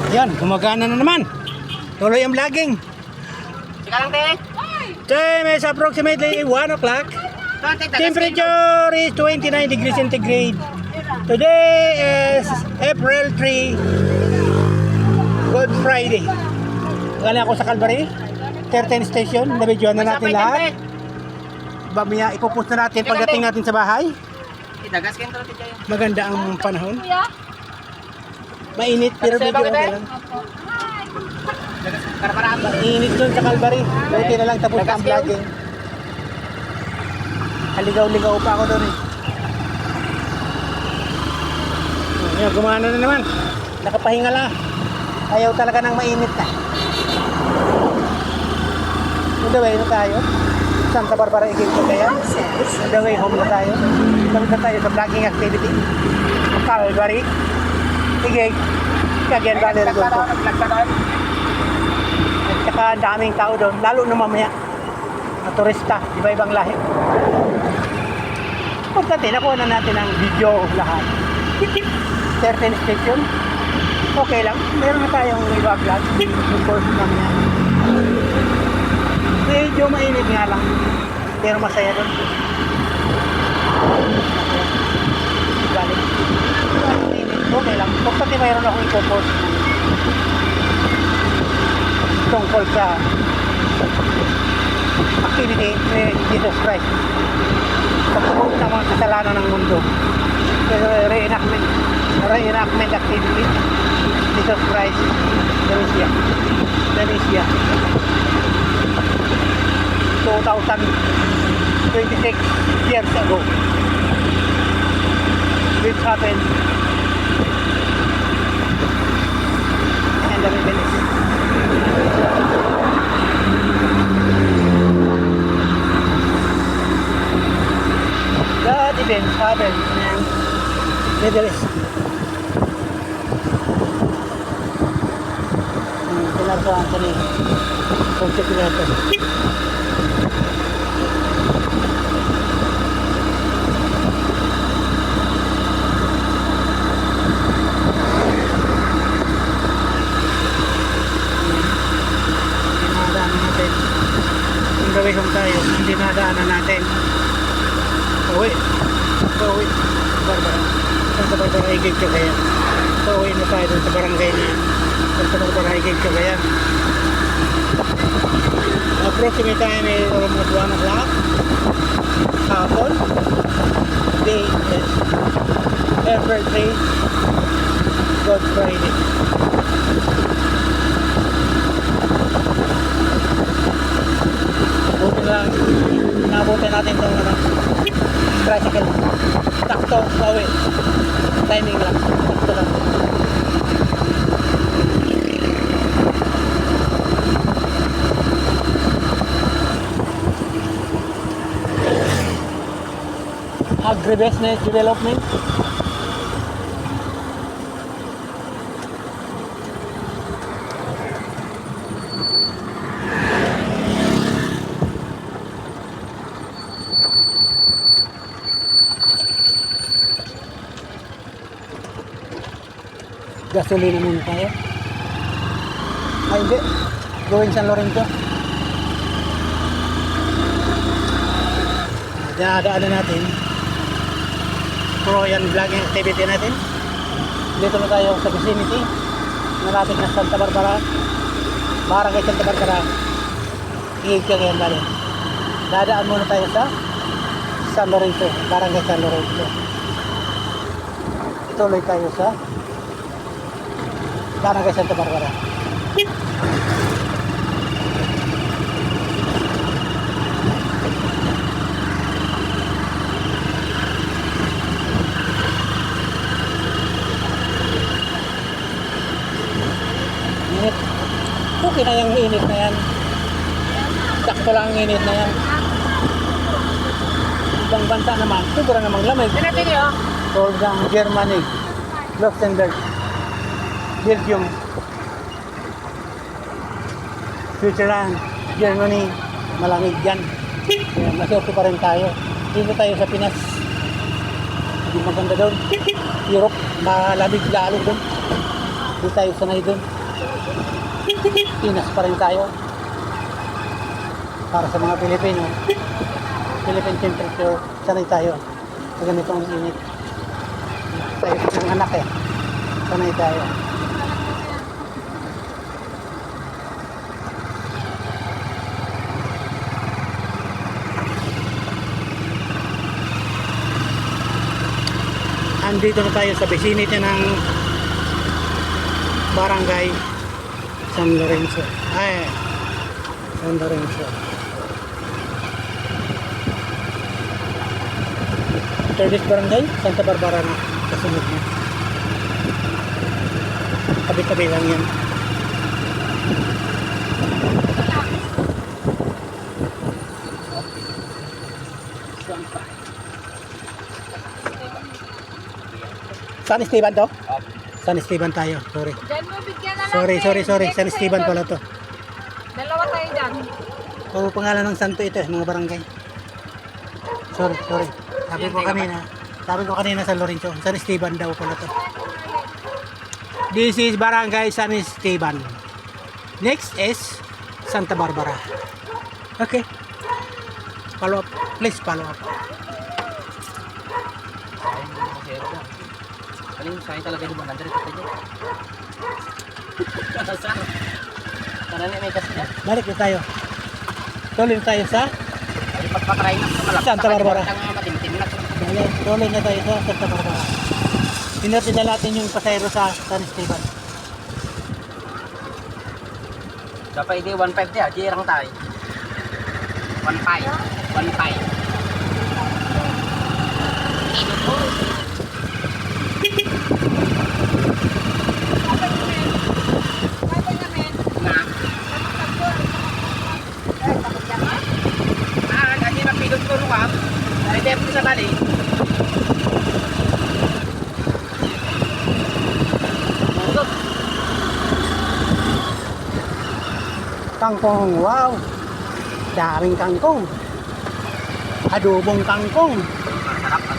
Yan, gumagana na naman. Tuloy ang vlogging. Sika lang, te. Time is approximately 1 o'clock. Temperature is 29 degrees centigrade. Today is April 3, Good Friday. Galing ako sa Calvary, 13 station. Nabidyoan na natin lahat. Mamaya ipopost na natin pagdating natin sa bahay. Idagas kayo ito, te. Maganda ang panahon. Mainit pero medyo okay lang. Mainit dun sa Calvary. Buti na lang tapos ang vlogging. Haligaw-ligaw pa ako doon eh. Yan, gumana na naman. Nakapahinga lang. Ayaw talaga ng mainit na. On the way na tayo. Santa Barbara Igigco kaya. On the way home na tayo. Balik na tayo sa vlogging activity. Calvary. Igig. Cagayan Valley Rizal. At saka ang daming tao doon. Lalo na mamaya. Mga turista. Iba-ibang lahi. Importante, nakuha na natin ang video lahat. Certain station. Okay lang. Meron na tayong iba-vlog. Of course, mamaya. Medyo mainit nga lang. Pero masaya doon. Balik. Okay lang. Pagpati mayroon akong ipopost tungkol sa activity ni Jesus Christ. Pagpapos ng mga kasalanan ng mundo. Reenactment activity. Jesus Christ. Tunisia. 2026 years ago. Which happened in the Middle East. That event happened in Middle East. Pinarsoan ko ni Ponce Pilato. Gawin kung tayo, hindi nadaanan natin. Pauwi. Barbara. Santa Barbara Igigco kaya. Pauwi na tayo dun sa barangay na Santa Barbara Igigco kaya. Approximate time is almost 1 o'clock. Hapon. Day is April 3, Good Friday. Buti lang, nabutin natin itong tricycle. Takto, bawi. Timing lang, takto lang. Agribusiness development. Gasolina muna tayo. Ay hindi, going San Lorenzo. Dinadaanan natin. Puro yan vlogging activity natin. Dito na tayo sa vicinity. Malapit na Santa Barbara. Barangay Santa Barbara. Cagayan Valley. Dadaan muna tayo sa San Lorenzo. Barangay San Lorenzo. Tuloy tayo sa Barangay Santa Barbara. Init. Okay na yung init na yan. Sakto lang ang init na yan. Ibang bansa naman, sobra namang lamig. Tulad ng Germany, Luxembourg, Belgium, Switzerland, Germany, malamig dyan. Kaya maswerte pa rin tayo. Dito tayo sa Pinas. Hindi maganda doon. Europe, malamig lalo doon. Hindi tayo sanay doon. Pinas pa rin tayo. Para sa mga Pilipino. Philippine temperature, sanay tayo. Sa ganitong init. Tayo ng anak eh. Sanay tayo. Andito na tayo sa vicinity ng Barangay San Lorenzo. San Lorenzo. Service Barangay, Santa Barbara na. Kasunod na. Tabi-tabi lang yan. San Esteban to? San Esteban tayo, sorry. Diyan mo, bigyan na lang. Sorry. San Esteban pala to. Dalawa tayo dyan. O pangalan ng santo ito mga barangay. Sorry. Sabi ko kanina San Lorenzo. San Esteban daw pala to. This is Barangay San Esteban. Next is Santa Barbara. Okay. Follow up. Please follow up. Ano yung sayang talaga yung 100 ito dyan? Karani may kasi yan. Balik na tayo. Tuloy na tayo sa Ay, pagpatry na sa malapit. Santa Barbara. Matimtim na. Tuloy na tayo sa Santa Barbara. Pinati na natin yung pasayro sa San Esteban. Dapat hindi 1.5 dia, jirang tayo. 1.5. Na. Kasi mapilot ko nung dahil dito sa bali. Kangkong, wow! Daming kangkong. Adobong kangkong. Masarap na.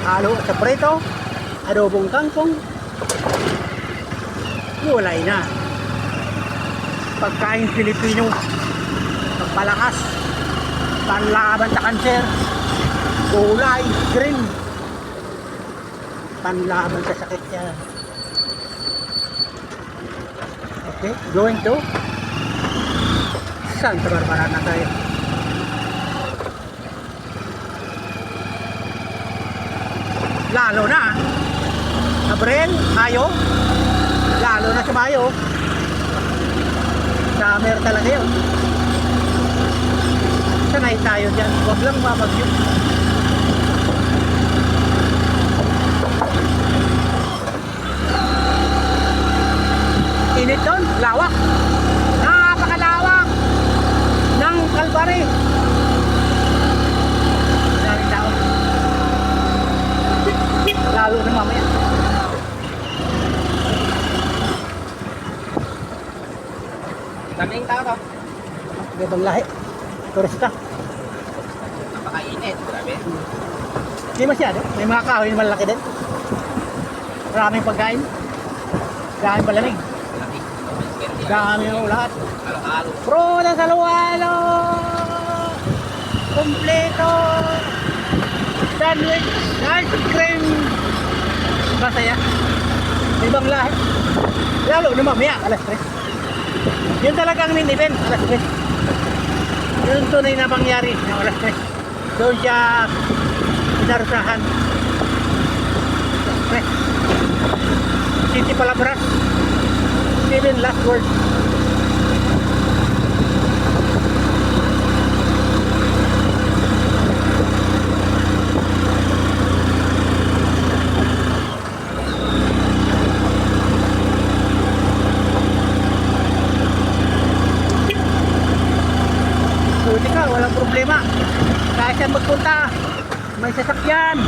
Halo sa preto. Adobong kangkong. Gulay na. Pagkain Pilipino. Pagpalakas. Panlaban sa kanser. Gulay, green. Panlaban sa sakit yan. Okay, going to Santa Barbara na tayo. Lalo na Abril, Mayo. Lalo na sa Mayo. Summer talaga yun. Sanay tayo dyan. Huwag lang mabagyo. Init doon, lawak. Napakalawak ng Calvary. Daming tao. Lalo na mamaya. Daming tao to. Ibang lahi. Turista. Napakainit. Grabe. Hindi masyado. May mga kahoy na malaki din. Maraming pagkain. Maraming palamig. Dami yung lahat. Halo-halo. Prutas halo-halo. Kompleto. Sandwich. Ice cream. Masaya. Ibang lahat. Lalo na mamaya, alas 3. Yun talagang main event, alas 3. Yun tunay na mangyari ng alas 3. Doon siya inarusahan. Alas 3. City Palabras. 7 last words. Buti ka, walang problema. Kahit saan magpunta, may sasakyan.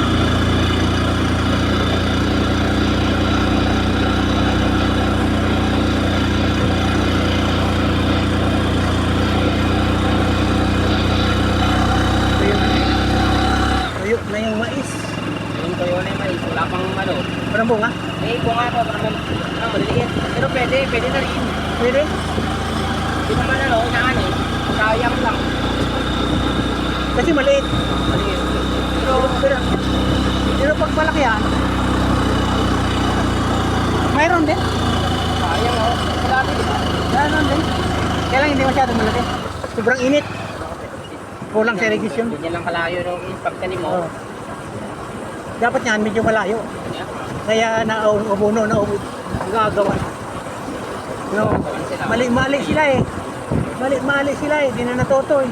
Wala pang ano. Parang bunga. Eh, kung nga po, parang maliliit. Pero pwede na rin. Pwede. Hindi naman ano, inaan eh. Sayang lang. Kasi maliit. Maliit. Pero pag malaki yan, mayroon din. Sayang oh. Dati diba? Mayroon din. Kaya lang hindi masyadong malaki. Sobrang init. Kulang sa irrigation. Ganyan lang kalayo nung pagtanim mo. Oo. Dapat yan, medyo malayo. Kaya nauubuno, gagawa. No, mali sila eh. Mali sila eh, di na natuto eh.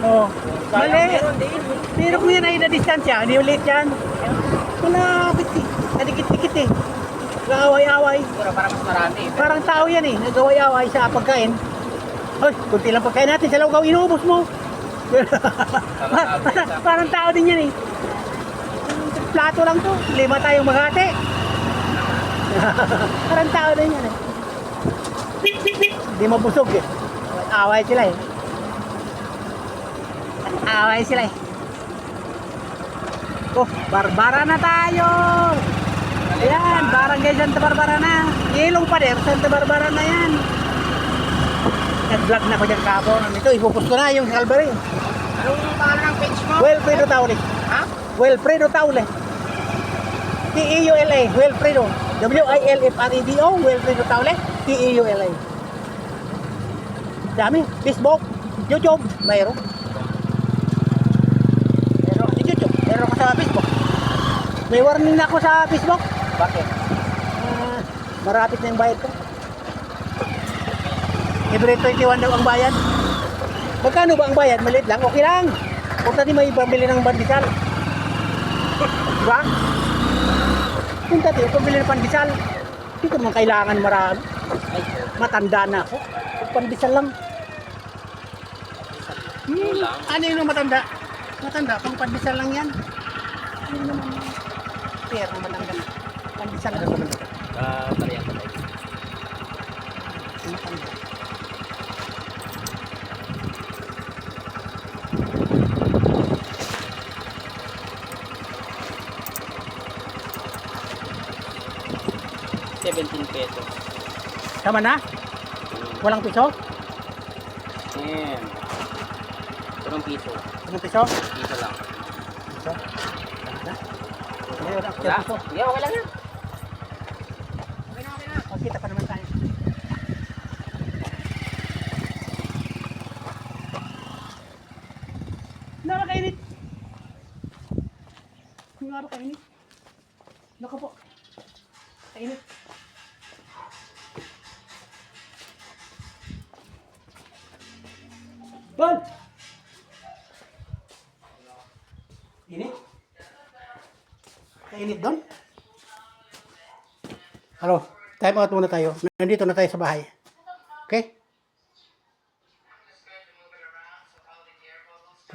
Oh, mali. Meron din. Pero kung yan ay na distansya, hindi ulit yan. Malapit eh. Nadikit-dikit eh. Nag-away-away. Siguro para mas marami. Parang tao yan eh. Nag-away-away sa pagkain. Hoy, kunti lang pagkain natin. Sa lugaw, inuubos mo. Parang tao din yan eh. Plato lang to. 5 tayong maghati. Parang tao din yan eh. Hindi mabusog eh. Away sila eh. Away sila eh. Oh, Barbara na tayo! Ayan, Barangay Santa Barbara na. Ilong Pader, Santa Barbara na yan. Nag-vlog na ko dyan kapon. Ito, ipupost ko na yung Calvary. Anong pangalan ng page mo? Wilfredo Taule. Ha? Wilfredo Taule. T-E-U-L-A. Wilfredo. W-I-L-F-R-E-D-O. Wilfredo Taule. T-E-U-L-A. Dami. Facebook. YouTube. Mayroon. Meron sa YouTube. Meron ako sa Facebook. May warning na ako sa Facebook. Bakit? Marapit na yung bayad ko. Every 21 daw ang bayad. Magkano ba ang bayad? Maliit lang. Okay lang. Huwag natin may pambili ng bandisal. Diba? Kung natin pambili ng pandisal, hindi ko naman kailangan marami. Ay, Matanda na ako. Pandisal lang. lang. Ano yung matanda? Matanda, pang pandesal lang yan. Ano naman? Fair naman ang ganun. Pandesal lang naman. Variant na tayo. Matanda. ₱17. Tama na? Walang piso? Ayan. Turong piso. Walang piso? Piso lang. Piso? Tama na? Wala, Wala? piso. Sige, okay lang yan. Kita pa naman tayo. Nakakainit. Nakakainit. Naka po. Kainit. Bon! Init? Kainit doon? Hello, time out muna tayo. Nandito na tayo sa bahay. Okay?